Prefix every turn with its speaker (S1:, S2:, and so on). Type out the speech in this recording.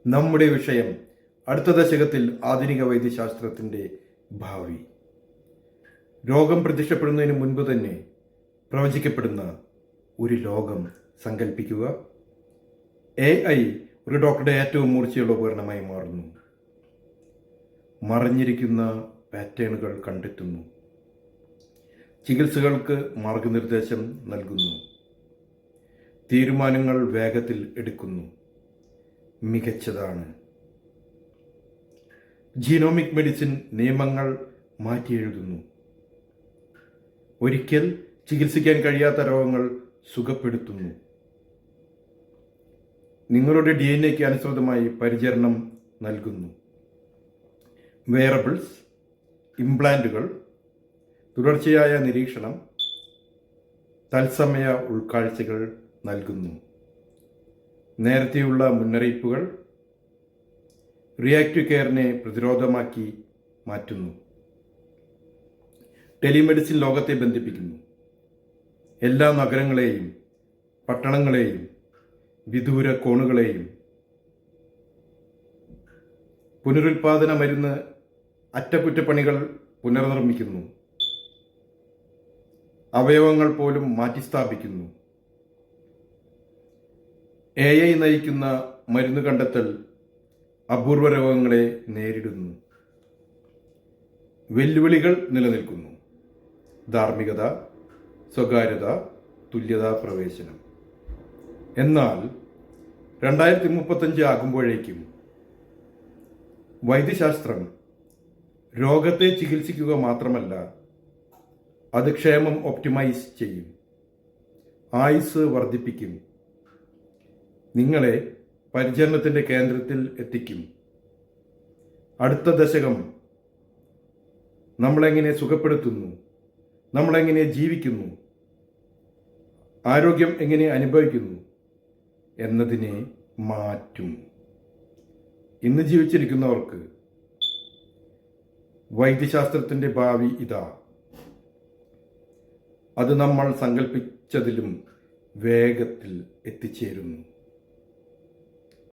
S1: നമ്മുടെ വിഷയം അടുത്ത ദശകത്തിൽ ആധുനിക വൈദ്യശാസ്ത്രത്തിൻ്റെ ഭാവി. രോഗം പ്രത്യക്ഷപ്പെടുന്നതിന് മുൻപ് തന്നെ പ്രവചിക്കപ്പെടുന്ന ഒരു ലോകം സങ്കല്പിക്കുക. AI ഒരു ഡോക്ടറുടെ ഏറ്റവും മൂർച്ചയുള്ള ഉപകരണമായി മാറുന്നു. മറഞ്ഞിരിക്കുന്ന പാറ്റേണുകൾ കണ്ടെത്തുന്നു. ചികിത്സകൾക്ക് മാർഗനിർദ്ദേശം നൽകുന്നു. തീരുമാനങ്ങൾ വേഗത്തിൽ എടുക്കുന്നു. മികച്ചതാണ്. ജീനോമിക് മെഡിസിൻ നിയമങ്ങൾ മാറ്റിയെഴുതുന്നു. ഒരിക്കൽ ചികിത്സിക്കാൻ കഴിയാത്ത രോഗങ്ങൾ സുഖപ്പെടുത്തുന്നു. നിങ്ങളുടെ DNA അനുസൃതമായി പരിചരണം നൽകുന്നു. വെയറബിൾസ്, ഇംപ്ലാന്റുകൾ, തുടർച്ചയായ നിരീക്ഷണം, തത്സമയ ഉൾക്കാഴ്ചകൾ നൽകുന്നു. നേരത്തെയുള്ള മുന്നറിയിപ്പുകൾ റിയാക്റ്റീവ് കെയറിനെ പ്രതിരോധമാക്കി മാറ്റുന്നു. ടെലിമെഡിസിൻ ലോകത്തെ ബന്ധിപ്പിക്കുന്നു. എല്ലാ നഗരങ്ങളെയും പട്ടണങ്ങളെയും വിദൂര കോണുകളെയും പുനരുൽപാദന മരുന്ന് അറ്റകുറ്റപ്പണികൾ പുനർനിർമ്മിക്കുന്നു. അവയവങ്ങൾ പോലും മാറ്റിസ്ഥാപിക്കുന്നു. AI നയിക്കുന്ന മരുന്ന് കണ്ടെത്തൽ അപൂർവ രോഗങ്ങളെ നേരിടുന്നു. വെല്ലുവിളികൾ നിലനിൽക്കുന്നു. ധാർമ്മികത, സ്വകാര്യത, തുല്യതാ പ്രവേശനം. എന്നാൽ 2035 ആകുമ്പോഴേക്കും വൈദ്യശാസ്ത്രം രോഗത്തെ ചികിത്സിക്കുക മാത്രമല്ല, അത് ക്ഷേമം ഒപ്റ്റിമൈസ് ചെയ്യും, ആയുസ് വർദ്ധിപ്പിക്കും, നിങ്ങളെ പരിചരണത്തിൻ്റെ കേന്ദ്രത്തിൽ എത്തിക്കും. അടുത്ത ദശകം നമ്മളെങ്ങനെ സുഖപ്പെടുത്തുന്നു, നമ്മളെങ്ങനെ ജീവിക്കുന്നു, ആരോഗ്യം എങ്ങനെ അനുഭവിക്കുന്നു എന്നതിനെ മാറ്റും. ഇന്ന് ജീവിച്ചിരിക്കുന്നവർക്ക് വൈദ്യശാസ്ത്രത്തിൻ്റെ ഭാവി ഇതാ. അത് നമ്മൾ സങ്കല്പിച്ചതിലും വേഗത്തിൽ എത്തിച്ചേരുന്നു.